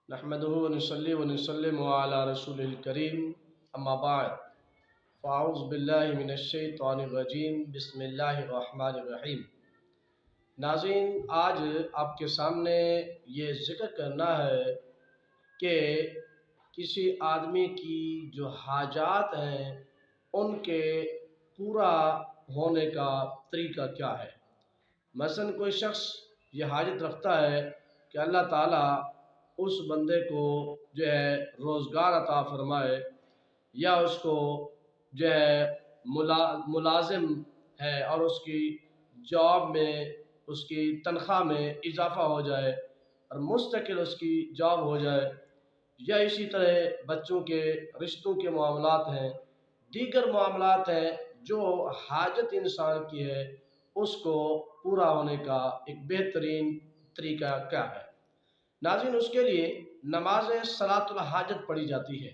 नहमदुहु व नसल्ली व नसल्लिमु अला रसूलिल करीम अम्मा बाद फ़अऊज़ु बिल्लाहि मिनश शैतानिर रजीम बिस्मिल्लाहिर रहमानिर रहीम। नाज़रीन, आज आपके सामने ये ज़िक्र करना है कि किसी आदमी की जो हाजात हैं उनके पूरा होने का तरीका क्या है। मसलन कोई शख्स ये हाजत रखता है कि अल्लाह ताला उस बंदे को जो है रोज़गार अता फ़रमाए, या उसको जो है मुलाजिम है और उसकी जॉब में, उसकी तनख्वाह में इजाफ़ा हो जाए और मुस्तकिल उसकी जॉब हो जाए, या इसी तरह बच्चों के रिश्तों के मामलात हैं, दीगर मामलात हैं जो हाजत इंसान की है, उसको पूरा होने का एक बेहतरीन तरीका क्या है। नाज़रीन, उसके लिए नमाज सलातुल हाजत पढ़ी जाती है।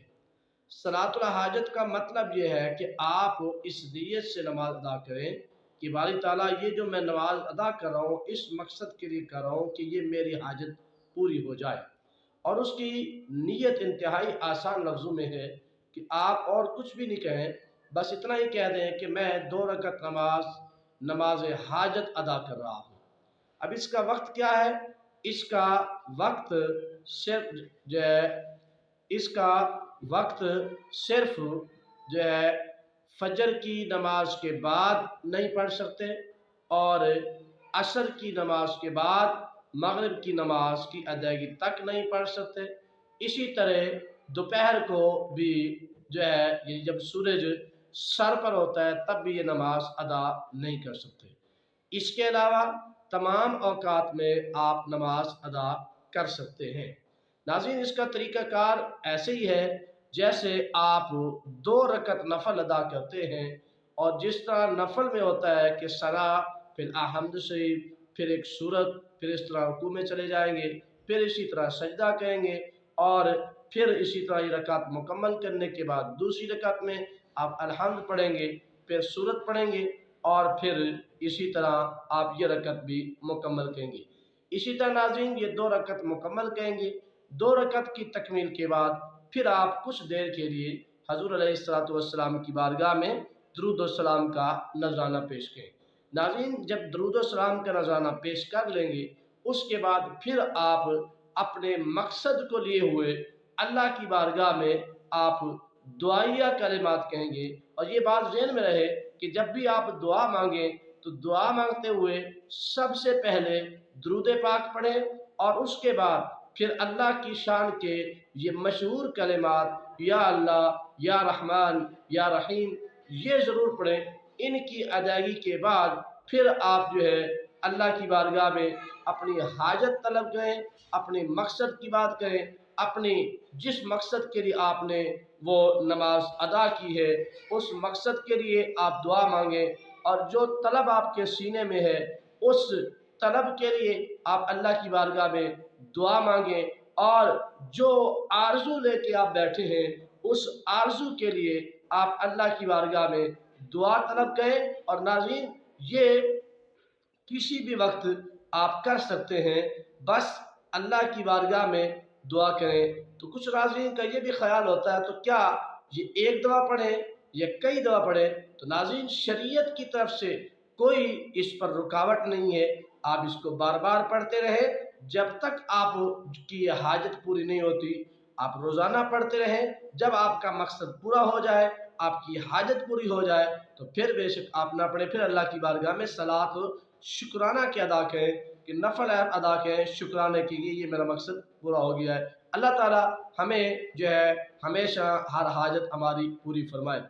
सलातुल हाजत का मतलब ये है कि आप इस नीयत से नमाज अदा करें कि बारी ताला ये जो मैं नमाज अदा कर रहा हूँ इस मकसद के लिए कर रहा हूँ कि ये मेरी हाजत पूरी हो जाए। और उसकी नीयत इंतहाई आसान लफ्ज़ों में है कि आप और कुछ भी नहीं कहें, बस इतना ही कह दें कि मैं 2 रकत नमाज हाजत अदा कर रहा हूँ। अब इसका वक्त क्या है? इसका वक्त सिर्फ जो है इसका वक्त सिर्फ जो है फजर की नमाज के बाद नहीं पढ़ सकते, और असर की नमाज के बाद मगरिब की नमाज की अदायगी तक नहीं पढ़ सकते। इसी तरह दोपहर को भी जो है ये जब सूरज सर पर होता है तब भी ये नमाज अदा नहीं कर सकते। इसके अलावा तमाम औकात में आप नमाज अदा कर सकते हैं। नाज़रीन, इसका तरीक़ाकार ऐसे ही है जैसे आप 2 रकत नफल अदा करते हैं, और जिस तरह नफल में होता है कि सरा, फिर अहमद शरीफ, फिर एक सूरत, फिर इस तरह रुकू में चले जाएंगे, फिर इसी तरह सजदा करेंगे, और फिर इसी तरह ये रकात मुकम्मल करने के बाद दूसरी रकात में आप अलहम्द पढ़ेंगे, फिर सूरत पढ़ेंगे, और फिर इसी तरह आप ये रकत भी मुकम्मल करेंगे। इसी तरह नाज़रीन, ये 2 रकत मुकम्मल करेंगे। 2 रकत की तकमील के बाद फिर आप कुछ देर के लिए हज़ूर अलैहिस्सलातु वस्सलाम की बारगाह में दुरूद व सलाम का नजराना पेश करें। नाज़रीन, जब दुरूद व सलाम का नजराना पेश कर लेंगे उसके बाद फिर आप अपने मकसद को लिए हुए अल्लाह की बारगाह में आप दुआइया कलिमात कहेंगे। और ये बात ज़हन में रहे कि जब भी आप दुआ मांगें तो दुआ मांगते हुए सबसे पहले दुरूद पाक पढ़ें, और उसके बाद फिर अल्लाह की शान के ये मशहूर कलिमात या अल्लाह, या रहमान, या रहीम, ये ज़रूर पढ़ें। इनकी अदायगी के बाद फिर आप जो है अल्लाह की बारगाह में अपनी हाजत तलब करें, अपने मकसद की बात करें, अपनी जिस मकसद के लिए आपने वो नमाज अदा की है उस मकसद के लिए आप दुआ मांगें, और जो तलब आपके सीने में है उस तलब के लिए आप अल्लाह की बारगाह में दुआ मांगें, और जो आरज़ू लेके आप बैठे हैं उस आरज़ू के लिए आप अल्लाह की बारगाह में दुआ तलब करें। और नाज़रीन, ये किसी भी वक्त आप कर सकते हैं, बस अल्लाह की बारगाह में दुआ करें। तो कुछ नाज़रीन का ये भी ख्याल होता है तो क्या ये एक दफ़ा पढ़ें या कई दफ़ा पढ़ें। तो नाज़रीन, शरीयत की तरफ से कोई इस पर रुकावट नहीं है, आप इसको बार बार पढ़ते रहें जब तक आपकी हाजत पूरी नहीं होती। आप रोज़ाना पढ़ते रहें, जब आपका मकसद पूरा हो जाए, आपकी हाजत पूरी हो जाए तो फिर बेशक आप ना पढ़ें, फिर अल्लाह की बारगाह में सलात शुक्राना के अदा करें कि नफल अदा करें शुक्राने के लिए ये मेरा मकसद पूरा हो गया है। अल्लाह ताला हमें जो है हमेशा हर हाजत हमारी पूरी फरमाए।